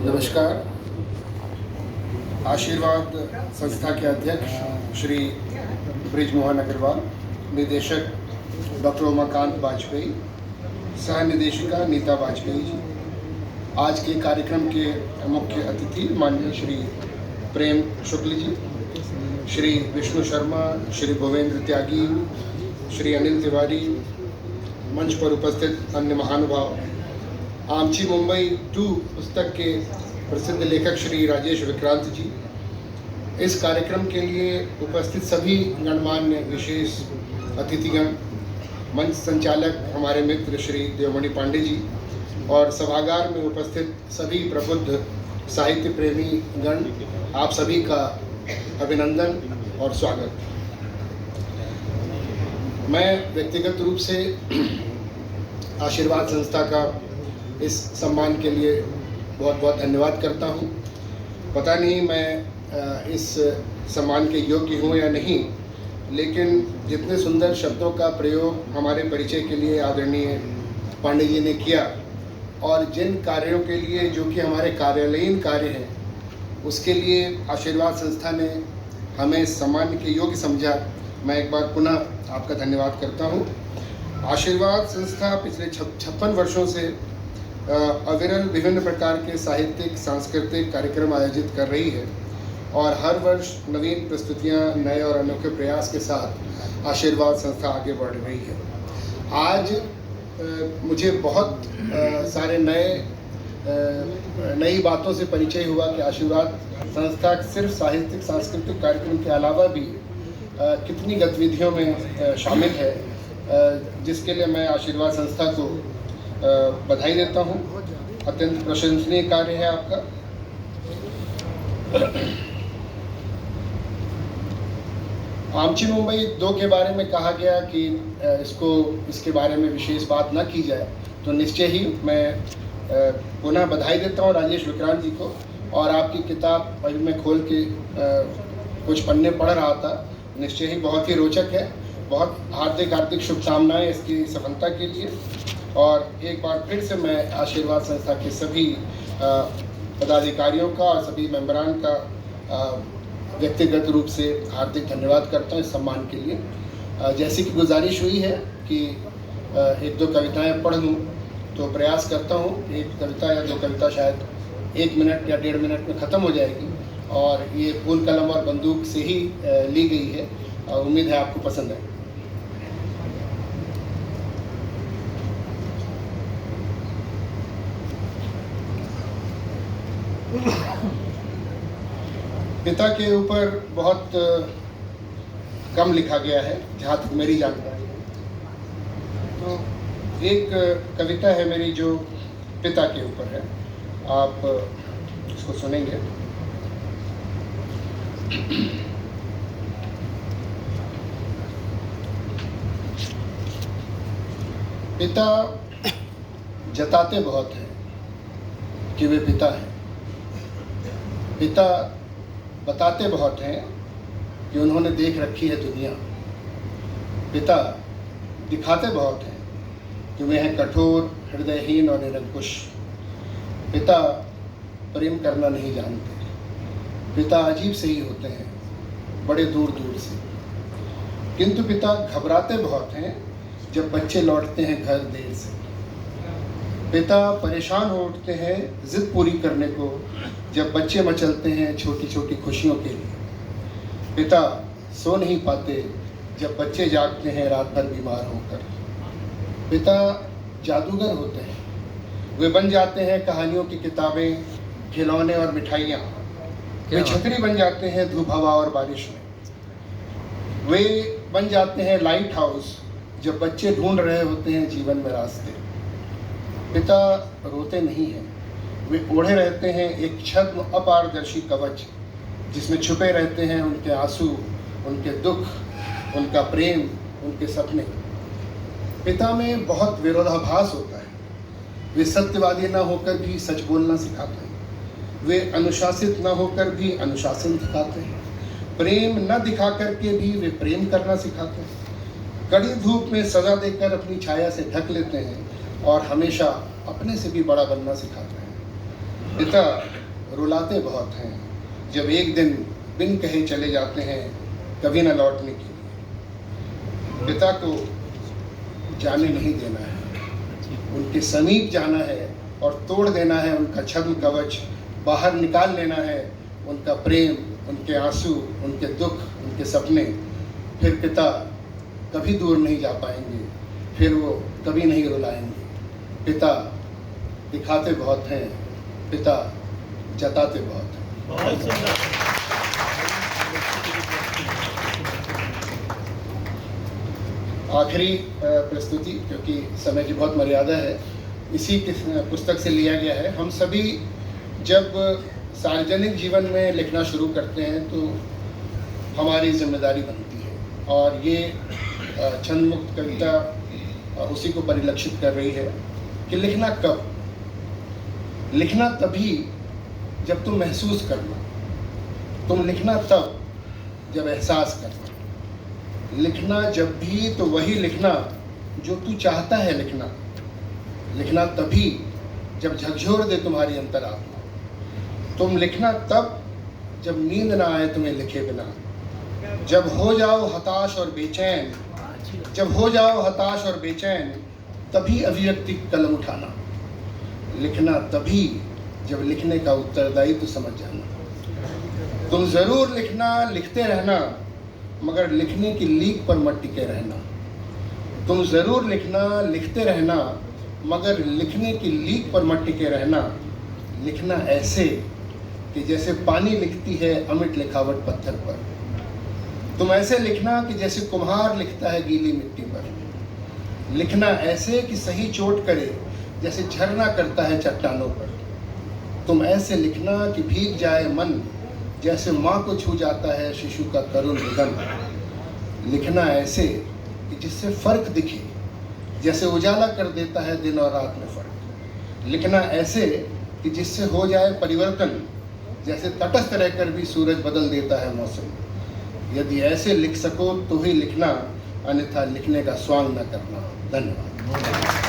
नमस्कार। आशीर्वाद संस्था के अध्यक्ष श्री ब्रिजमोहन अग्रवाल, निदेशक डॉक्टर उमाकांत वाजपेयी, सह निदेशिका नीता वाजपेयी जी, आज के कार्यक्रम के मुख्य अतिथि माननीय श्री प्रेम शुक्ल जी, श्री विष्णु शर्मा, श्री भुवेंद्र त्यागी, श्री अनिल तिवारी, मंच पर उपस्थित अन्य महानुभाव, आमची मुंबई 2 पुस्तक के प्रसिद्ध लेखक श्री राजेश विक्रांत जी, इस कार्यक्रम के लिए उपस्थित सभी गणमान्य विशेष अतिथिगण, मंच संचालक हमारे मित्र श्री देवमणि पांडे जी और सभागार में उपस्थित सभी प्रबुद्ध साहित्य प्रेमी गण, आप सभी का अभिनंदन और स्वागत। मैं व्यक्तिगत रूप से आशीर्वाद संस्था का इस सम्मान के लिए बहुत बहुत धन्यवाद करता हूँ। पता नहीं मैं इस सम्मान के योग्य हूँ या नहीं, लेकिन जितने सुंदर शब्दों का प्रयोग हमारे परिचय के लिए आदरणीय पांडे जी ने किया और जिन कार्यों के लिए जो कि हमारे कार्यालयीन कार्य हैं, उसके लिए आशीर्वाद संस्था ने हमें सम्मान के योग्य समझा, मैं एक बार पुनः आपका धन्यवाद करता हूँ। आशीर्वाद संस्था पिछले 56 वर्षों से अविरल विभिन्न प्रकार के साहित्यिक सांस्कृतिक कार्यक्रम आयोजित कर रही है और हर वर्ष नवीन प्रस्तुतियां, नए और अनोखे प्रयास के साथ आशीर्वाद संस्था आगे बढ़ रही है। आज मुझे बहुत सारे नई बातों से परिचय हुआ कि आशीर्वाद संस्था सिर्फ साहित्यिक सांस्कृतिक कार्यक्रम के अलावा भी कितनी गतिविधियों में शामिल है, जिसके लिए मैं आशीर्वाद संस्था को बधाई देता हूँ। अत्यंत प्रशंसनीय कार्य है आपका। आमची मुंबई 2 के बारे में कहा गया कि इसके बारे में विशेष बात न की जाए, तो निश्चय ही मैं पुनः बधाई देता हूँ राजेश विक्रांत जी को। और आपकी किताब अभी मैं खोल के कुछ पन्ने पढ़ रहा था, निश्चय ही बहुत ही रोचक है। बहुत हार्दिक शुभकामनाएं इसकी सफलता के लिए। और एक बार फिर से मैं आशीर्वाद संस्था के सभी पदाधिकारियों का और सभी मेंबरान का व्यक्तिगत रूप से हार्दिक धन्यवाद करता हूँ इस सम्मान के लिए। जैसी कि गुजारिश हुई है कि 1-2 कविताएं पढ़ लूँ, तो प्रयास करता हूँ। एक कविता या 2 कविता शायद 1 मिनट या 1.5 मिनट में ख़त्म हो जाएगी और ये फूल कलम और बंदूक से ही ली गई है। उम्मीद है आपको पसंद है। पिता के ऊपर बहुत कम लिखा गया है जहाँ तक मेरी जानकारी है। तो एक कविता है मेरी जो पिता के ऊपर है, आप इसको सुनेंगे। पिता जताते बहुत हैं कि वे पिता हैं, पिता बताते बहुत हैं कि उन्होंने देख रखी है दुनिया, पिता दिखाते बहुत हैं कि वे हैं कठोर, हृदयहीन और निरंकुश। पिता प्रेम करना नहीं जानते, पिता अजीब से ही होते हैं, बड़े दूर दूर से। किंतु पिता घबराते बहुत हैं जब बच्चे लौटते हैं घर देर से। पिता परेशान हो उठते हैं जिद पूरी करने को जब बच्चे मचलते हैं छोटी छोटी खुशियों के लिए। पिता सो नहीं पाते जब बच्चे जागते हैं रात भर बीमार होकर। पिता जादूगर होते हैं, वे बन जाते हैं कहानियों की किताबें, खिलौने और मिठाइयाँ। वे छतरी बन जाते हैं धूप हवा और बारिश में। वे बन जाते हैं लाइट हाउस जब बच्चे ढूंढ रहे होते हैं जीवन में रास्ते। पिता रोते नहीं हैं, वे ओढ़े रहते हैं एक छद्म अपारदर्शी कवच जिसमें छुपे रहते हैं उनके आंसू, उनके दुख, उनका प्रेम, उनके सपने। पिता में बहुत विरोधाभास होता है। वे सत्यवादी ना होकर भी सच बोलना सिखाते हैं। वे अनुशासित ना होकर भी अनुशासन सिखाते हैं। प्रेम न दिखा करके भी वे प्रेम करना सिखाते हैं। कड़ी धूप में सजा देकर अपनी छाया से ढक लेते हैं और हमेशा अपने से भी बड़ा बनना सिखाते हैं। पिता रुलाते बहुत हैं जब एक दिन बिन कहे चले जाते हैं, कभी न लौटने के लिए। पिता को जाने नहीं देना है, उनके समीप जाना है और तोड़ देना है उनका छद्म कवच, बाहर निकाल लेना है उनका प्रेम, उनके आंसू, उनके दुख, उनके सपने। फिर पिता कभी दूर नहीं जा पाएंगे, फिर वो कभी नहीं रुलाएंगे। पिता दिखाते बहुत हैं, पिता जताते बहुत हैं। बहुत सुंदर। आखिरी प्रस्तुति, क्योंकि समय की बहुत मर्यादा है, इसी पुस्तक से लिया गया है। हम सभी जब सार्वजनिक जीवन में लिखना शुरू करते हैं तो हमारी जिम्मेदारी बनती है, और ये छंद मुक्त कविता उसी को परिलक्षित कर रही है कि लिखना कब? लिखना तभी जब तुम महसूस करना, तुम लिखना तब जब एहसास करना। लिखना जब भी तो वही लिखना जो तू चाहता है लिखना। लिखना तभी जब झकझोर दे तुम्हारी अंतरात्मा। तुम लिखना तब जब नींद ना आए तुम्हें लिखे बिना। जब हो जाओ हताश और बेचैन, जब हो जाओ हताश और बेचैन, तभी अभिव्यक्ति कलम उठाना। लिखना तभी जब लिखने का उत्तरदायित्व समझ जाना। तुम जरूर लिखना, लिखते रहना, मगर लिखने की लीक पर मत टिके रहना। तुम जरूर लिखना, लिखते रहना, मगर लिखने की लीक पर मत टिके रहना। लिखना ऐसे कि जैसे पानी लिखती है अमिट लिखावट पत्थर पर। तुम ऐसे लिखना कि जैसे कुम्हार लिखता है गीली मिट्टी पर। लिखना ऐसे कि सही चोट करे जैसे झरना करता है चट्टानों पर। तुम ऐसे लिखना कि भीग जाए मन जैसे माँ को छू जाता है शिशु का करुण रुदन। लिखना ऐसे कि जिससे फर्क दिखे जैसे उजाला कर देता है दिन और रात में फर्क। लिखना ऐसे कि जिससे हो जाए परिवर्तन जैसे तटस्थ रहकर भी सूरज बदल देता है मौसम। यदि ऐसे लिख सको तो ही लिखना, अन्यथा लिखने का स्वांग न करना। धन्यवाद।